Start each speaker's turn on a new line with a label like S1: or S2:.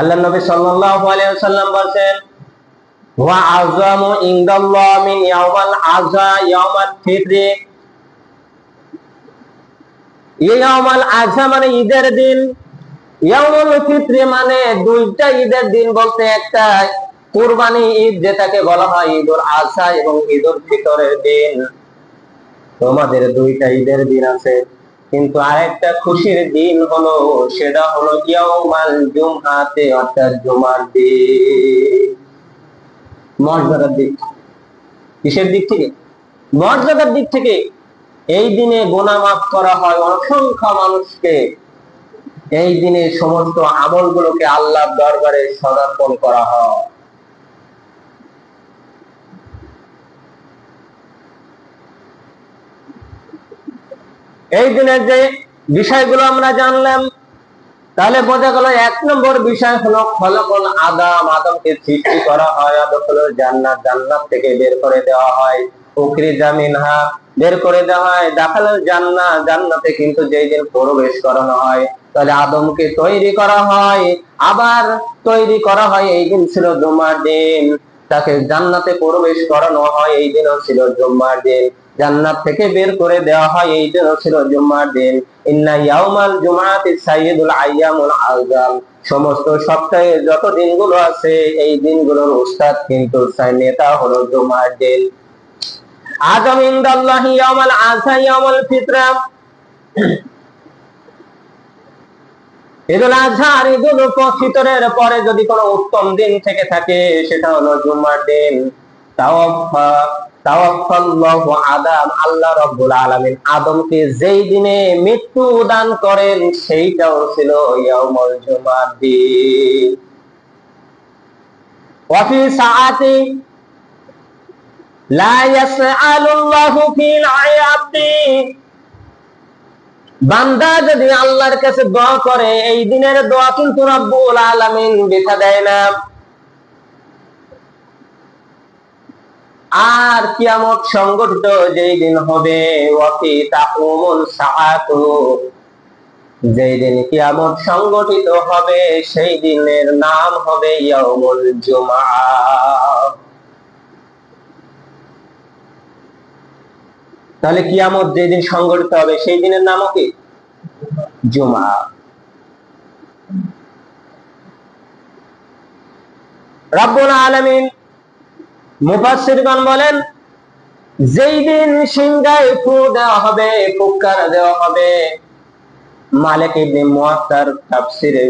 S1: আল্লাহ নবী সাল্লাল্লাহু আলাইহি ওয়াসাল্লাম বলেন, ওয়া আযমু ইনদাল্লাহ মিন ইয়াউমাল আযা ইয়াউমাল ফিত্র। ইয়াউমাল আযা মানে ঈদের দিন, ইয়াউমুল ফিত্র মানে দুইটা ঈদের দিন বলতে একটা কুরবানি ঈদ যেটাকে বলা হয় ঈদুল আযহা এবং ঈদুল ফিতরের দিন। তোমাদের দুইটা ঈদের দিন আছে, কিন্তু আরেকটা খুশির দিন হলো, সেটা হলো ইয়াউমাল জুমআতে, অর্থাৎ জুমার দিন। মর্যাদার দিক, কিসের দিক থেকে? মর্যাদার দিক থেকে। এই দিনে গুনাহ মাফ করা হয় অসংখ্য মানুষকে। এই দিনে সমস্ত আমলগুলোকে আল্লাহর দরবারে সমর্পণ করা হয়। এই দিনের যে বিষয়গুলো আমরা জানলাম, তাহলে বোঝা গেল 1 নম্বর বিষয় হলো খলকুল আদম, আদমকে সৃষ্টি করা হয়, আদম হলো জান্নাত, জান্নাত থেকে বের করে দেওয়া হয়, উখরিজা মিনহা বের করে দেওয়া হয়, দাখালাল জান্নাহ, জান্নাতে কিন্তু যেই দিন প্রবেশ করানো হয়, তাহলে আদমকে তৈরি করা হয়, আবার তৈরি করা হয়, এই দিন ছিল জুমার দিন, তাকে জান্নাতে প্রবেশ করানো হয়, এই দিনও ছিল জুমার দিন, জান্নাত থেকে বের করে দেওয়া হয়, এই দিনও ছিল জুমার দিন। ইন্না ইয়াউমাল জুমআতি সাইয়্যিদুল আইয়ামুল আযম, সমস্ত সপ্তাহে যত দিনগুলো আছে এই দিনগুলোর উস্তাদ কিন্তু নেতা হলো জুমার দিন। আযম ইনদাল্লাহি ইয়াউমাল আযহা ইয়াউমুল ফিত্র। ঈদুল আযহা আর ঈদুল ফিতরের পরে যদি কোনো উত্তম দিন থেকে থাকে সেটা হলো জুমার দিন। তাওয়াফাল্লাহু আদম, আল্লাহ রাব্বুল আলামিন আদমকে যেই দিনে মৃত্যু দান করেন সেইটাও ছিল ইয়াউমুল জুমার দিন। ওয়া ফি সাআতি লা ইয়াসআলুল্লাহু ফিল আয়াতি, বান্দা যদি আল্লাহর কাছে দোয়া করে এই দিনের দোয়া কিন্তু রব্বুল আলামিন বৃথা দেয় না। আর কিয়ামত সংগঠিত যেই দিন হবে, ওয়াফি তাকুমুল সাআতু, যেই দিন কিয়ামত সংগঠিত হবে সেই দিনের নাম হবে ইয়াউমুল জুমআহ। তাহলে কিয়ামত যেদিন সংগঠিত হবে সেই দিনের নামও কি? জুমআ। রব্বুল আলামিন মুফাসসিরগণ বলেন, যেই দিন সিংহায় ফু দেওয়া হবে, ফুৎকার দেওয়া হবে, মালিক ইবনে মুয়াত্তার তাফসিরে